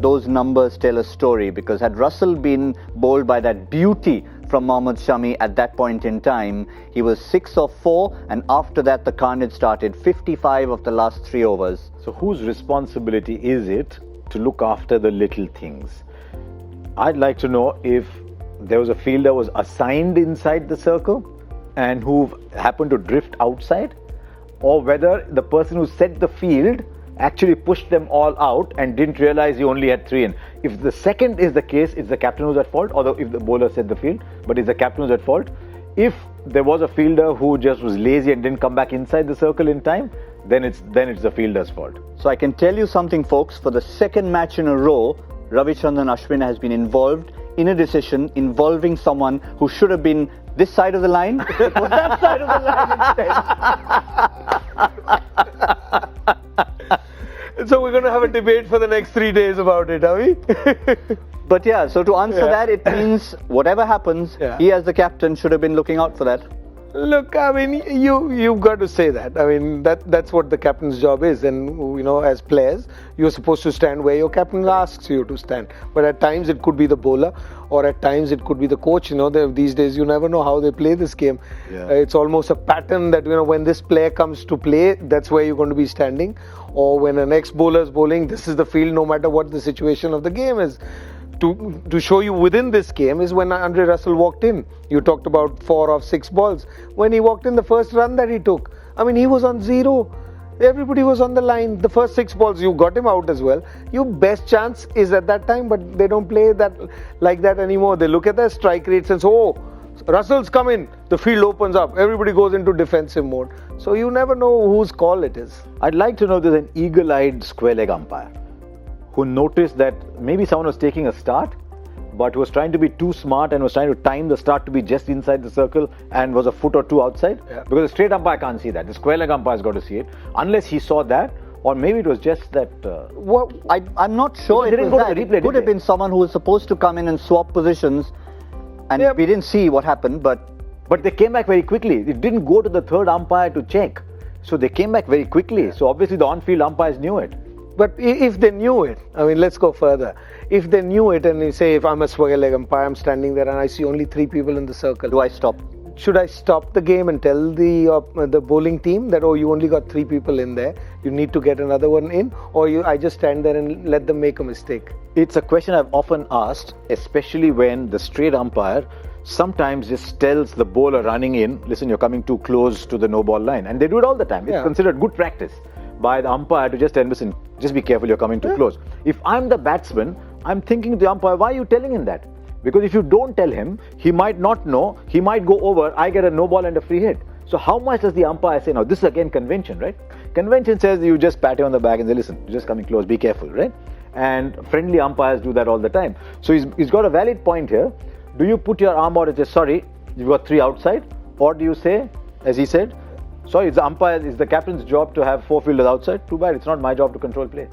those numbers tell a story, because had Russell been bowled by that beauty from Mohammad Shami at that point in time, he was 6 of 4, and after that the carnage started. 55 of the last 3 overs. So whose responsibility is it to look after the little things? I'd like to know if there was a fielder was assigned inside the circle and who happened to drift outside, or whether the person who set the field actually pushed them all out and didn't realize he only had 3 in. If the second is the case, it's the captain who's at fault, or if the bowler set the field, but it's the captain who's at fault. If there was a fielder who just was lazy and didn't come back inside the circle in time, then it's the fielder's fault. So I can tell you something, folks. For the second match in a row, Ravichandran Ashwin has been involved in a decision involving someone who should have been this side of the line. It was that side of the line instead. So we're going to have a debate for the next 3 days about it, are we? But yeah, so to answer that, it means whatever happens, he as the captain should have been looking out for that. Look, I mean, you've got to say that. I mean, that's what the captain's job is. And, you know, as players, you're supposed to stand where your captain asks you to stand. But at times it could be the bowler, or at times it could be the coach. You know, these days you never know how they play this game. It's almost a pattern that, you know, when this player comes to play, that's where you're going to be standing. Or when an ex-bowler is bowling, this is the field no matter what the situation of the game is. To show you within this game is when Andre Russell walked in. You talked about 4 of 6 balls. When he walked in, the first run that he took, I mean, he was on 0. Everybody was on the line. The first 6 balls, you got him out as well. Your best chance is at that time, but they don't play that like that anymore. They look at their strike rates and say, oh, Russell's come in. The field opens up. Everybody goes into defensive mode. So you never know whose call it is. I'd like to know if there's an eagle-eyed square leg umpire who noticed that maybe someone was taking a start, but was trying to be too smart and was trying to time the start to be just inside the circle and was a foot or 2 outside. Because the straight umpire can't see that. The square leg umpire's got to see it. Unless he saw that, or maybe it was just that... Well, I'm not sure it was that. It could have been someone who was supposed to come in and swap positions, and we didn't see what happened, but they came back very quickly. It didn't go to the third umpire to check. So they came back very quickly. So obviously the on-field umpires knew it. But if they knew it, I mean, let's go further. If they knew it, and you say, if I'm a square leg umpire, I'm standing there and I see only 3 people in the circle. Do I stop? Should I stop the game and tell the bowling team that, oh, you only got 3 people in there, you need to get another one in, or I just stand there and let them make a mistake? It's a question I've often asked, especially when the straight umpire sometimes just tells the bowler running in, listen, you're coming too close to the no ball line. And they do it all the time. It's considered good practice by the umpire to just tell, listen, just be careful, you're coming too close. If I'm the batsman, I'm thinking to the umpire, why are you telling him that? Because if you don't tell him, he might not know, he might go over, I get a no ball and a free hit. So how much does the umpire say? Now this is again convention, right? Convention says you just pat him on the back and say, listen, you're just coming close, be careful, right? And friendly umpires do that all the time. So he's got a valid point here. Do you put your arm out and say, sorry, you've got 3 outside? Or do you say, as he said, sorry, it's the captain's job to have 4 fielders outside? Too bad, it's not my job to control play.